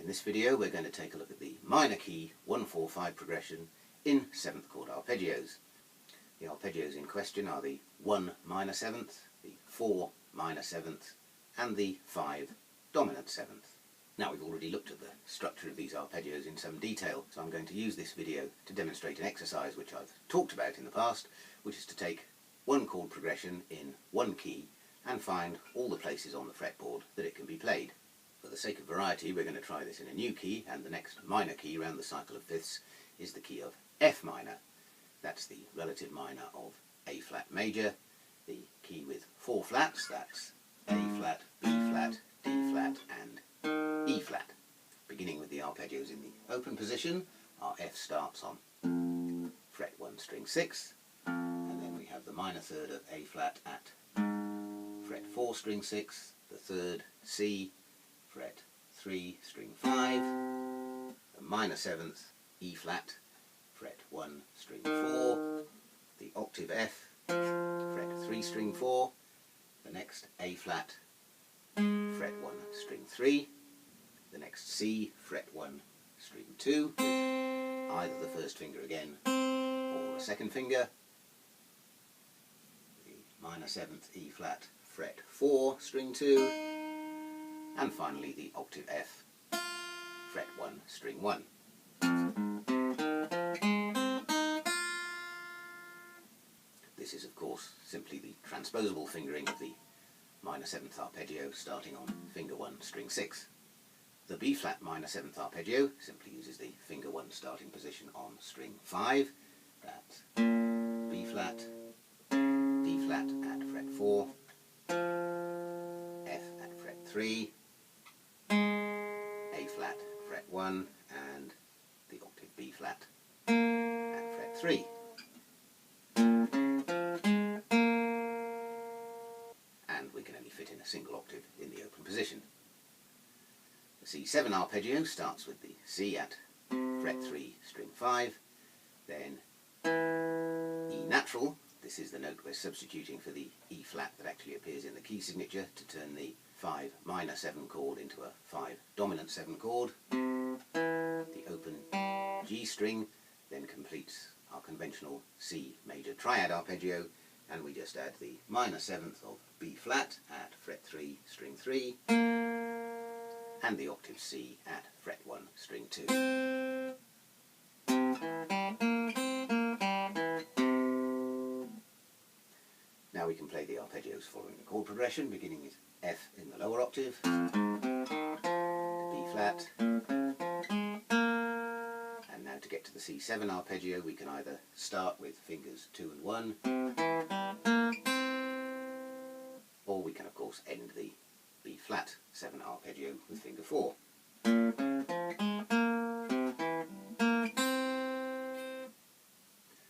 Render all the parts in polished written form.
In this video we're going to take a look at the minor key 1-4-5 progression in 7th chord arpeggios. The arpeggios in question are the 1 minor 7th, the 4 minor 7th and the 5 dominant 7th. Now we've already looked at the structure of these arpeggios in some detail, so I'm going to use this video to demonstrate an exercise which I've talked about in the past, which is to take one chord progression in one key and find all the places on the fretboard that it can be played. For the sake of variety we're going to try this in a new key, and the next minor key around the cycle of fifths is the key of F minor. That's the relative minor of A flat major, the key with 4 flats, that's A flat, B flat, D flat and E flat. Beginning with the arpeggios in the open position, our F starts on fret 1 string 6, and then we have the minor third of A flat at fret 4 string 6, the third C, fret 3 string 5, the minor 7th E flat, fret 1 string 4, the octave F, fret 3 string 4, the next A flat, fret 1 string 3, the next C, fret 1 string 2, with either the first finger again or a second finger, the minor 7th E flat, fret 4 string 2, and finally the octave F, fret 1 string 1. This is of course simply the transposable fingering of the minor 7th arpeggio starting on finger 1 string 6. The B flat minor 7th arpeggio simply uses the finger 1 starting position on string 5. That's B flat, D flat at fret 4, F at fret 3, A flat at fret 1 and the octave B flat at fret 3. And we can only fit in a single octave in the open position. The C7 arpeggio starts with the C at fret 3 string 5, then E natural. This is the note we're substituting for the E flat that actually appears in the key signature to turn the 5 minor 7 chord into a 5 dominant 7 chord. The open G string then completes our conventional C major triad arpeggio, and we just add the minor 7th of B flat at fret 3 string 3 and the octave C at fret 1 string 2. Now we can play the arpeggios following the chord progression, beginning with F in the lower octave, B flat, and now to get to the C7 arpeggio we can either start with fingers 2 and 1, or we can of course end the B flat 7 arpeggio with finger 4.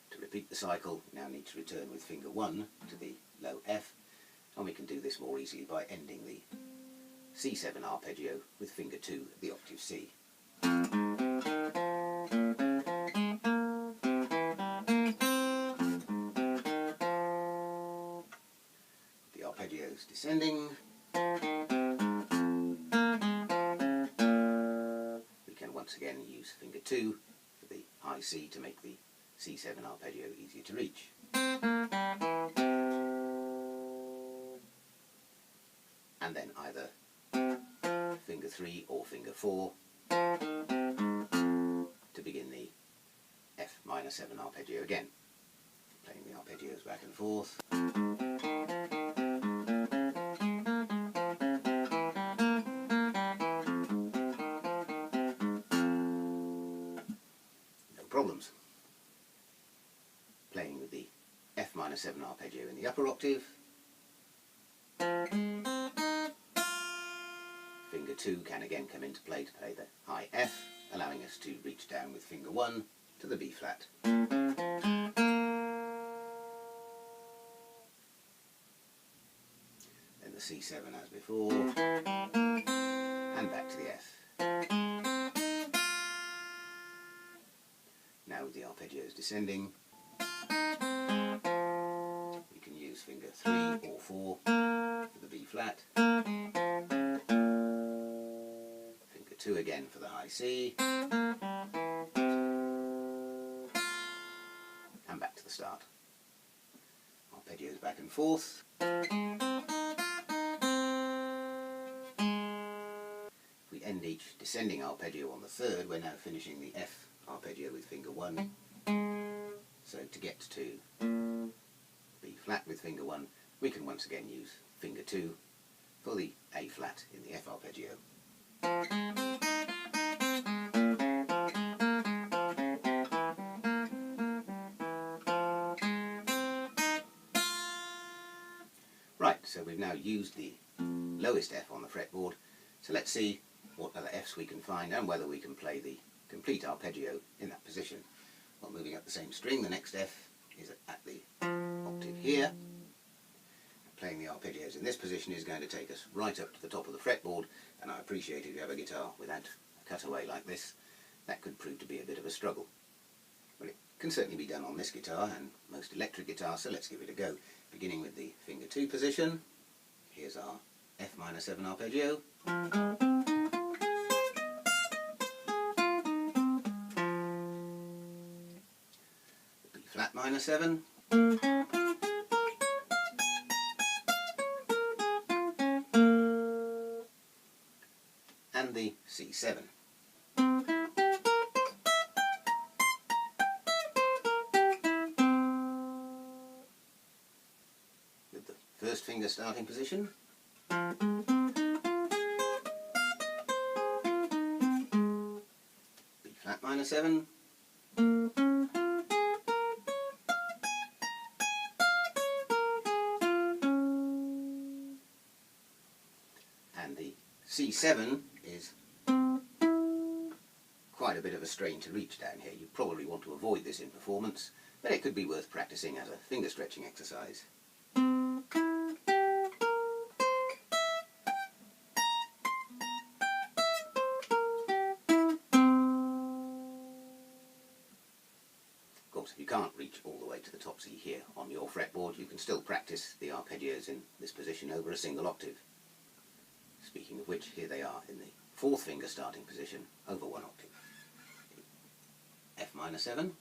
To repeat the cycle we now need to return with finger 1 to the low F, and we can do this more easily by ending the C7 arpeggio with finger 2 at the octave C. The Arpeggios Descending, we can once again use finger 2 for the high C to make the C7 arpeggio easier to reach. And then either finger 3 or finger 4 to begin the F minor 7 arpeggio again. Playing the arpeggios back and forth. No problems. Playing with the F minor 7 arpeggio in the upper octave. Finger 2 can again come into play to play the high F, allowing us to reach down with finger 1 to the B flat. Then the C7 as before, and back to the F. Now with the arpeggios descending, we can use finger 3 or 4 for the B flat, finger 2 again for the high C, and back to the start. Arpeggios back and forth. If we end each descending arpeggio on the 3rd, we're now finishing the F arpeggio with finger 1. So to get to B flat with finger 1, we can once again use finger 2 for the A flat in the F arpeggio. Right, so we've now used the lowest F on the fretboard, so let's see what other Fs we can find and whether we can play the complete arpeggio in that position. While moving up the same string, the next F is at the octave here. Playing the arpeggios in this position is going to take us right up to the top of the fretboard, and I appreciate if you have a guitar without a cutaway like this, that could prove to be a bit of a struggle. But it can certainly be done on this guitar and most electric guitars, so let's give it a go. Beginning with the finger 2 position, here's our F minor 7 arpeggio. B flat minor 7. And the C7. With the first finger starting position. B flat minor 7. And the C7 is quite a bit of a strain to reach down here. You probably want to avoid this in performance, but it could be worth practicing as a finger stretching exercise. Of course, if you can't reach all the way to the top C here on your fretboard, you can still practice the arpeggios in this position over a single octave. Speaking of which, here they are in the 4th finger starting position over 1 octave. F minor 7.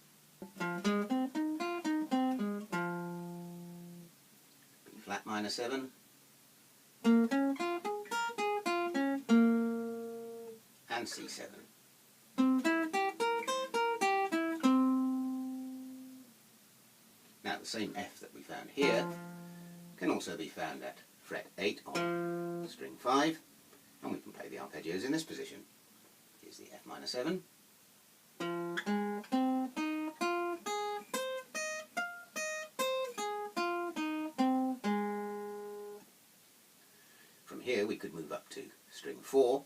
B flat minor 7. And C7. Now the same F that we found here can also be found at fret 8 on string 5, and we can play the arpeggios in this position. Here's the F minor 7. From here we could move up to string 4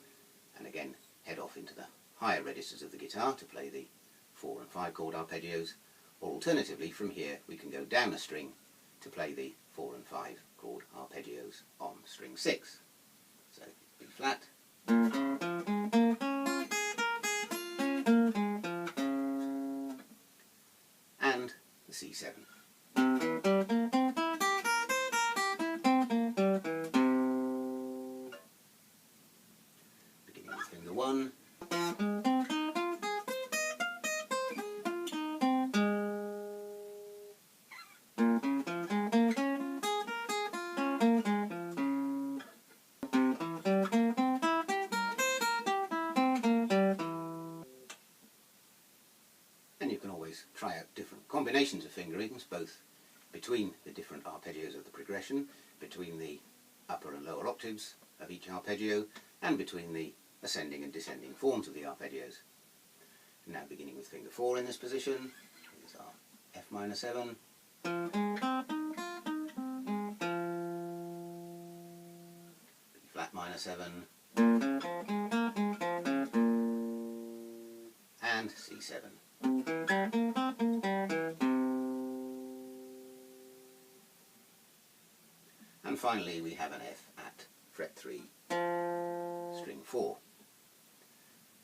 and again head off into the higher registers of the guitar to play the 4 and 5 chord arpeggios, or alternatively from here we can go down a string to play the 4 and 5 chord arpeggios on string 6. So B flat, and the C7. Beginning with finger 1. And you can always try out different combinations of fingerings, both between the different arpeggios of the progression, between the upper and lower octaves of each arpeggio, and between the ascending and descending forms of the arpeggios. Now beginning with finger 4 in this position, here's our F minor 7, B flat minor 7, and C7. And finally we have an F at fret 3, string 4.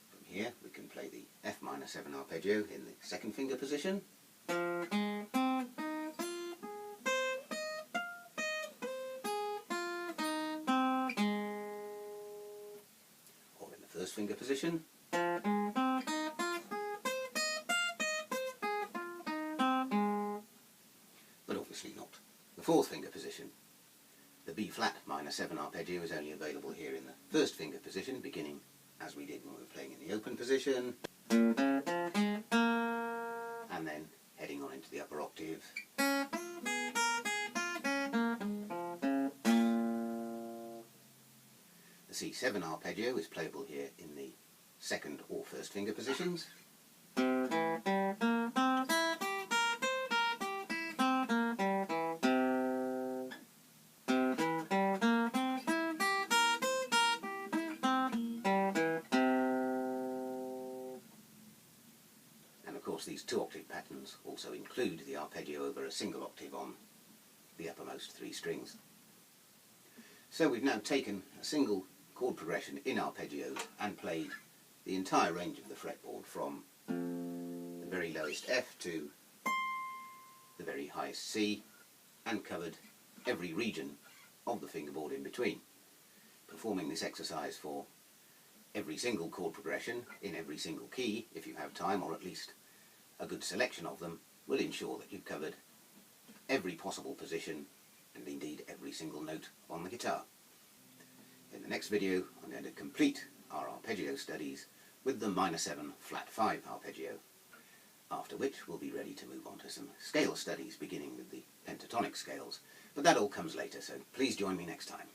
From here we can play the F minor 7 arpeggio in the 2nd finger position, or in the 1st finger position. position, but obviously not the fourth finger position. The B flat minor 7 arpeggio is only available here in the first finger position, beginning as we did when we were playing in the open position, and then heading on into the upper octave. The C7 arpeggio is playable here in the second or first finger positions. And of course these 2-octave patterns also include the arpeggio over a single octave on the uppermost 3 strings. So we've now taken a single chord progression in arpeggios and played the entire range of the fretboard from the very lowest F to the very highest C, and covered every region of the fingerboard in between. Performing this exercise for every single chord progression in every single key, if you have time, or at least a good selection of them, will ensure that you've covered every possible position and indeed every single note on the guitar. In the next video I'm going to complete our arpeggio studies with the minor 7 flat 5 arpeggio, after which we'll be ready to move on to some scale studies beginning with the pentatonic scales, but that all comes later, so please join me next time.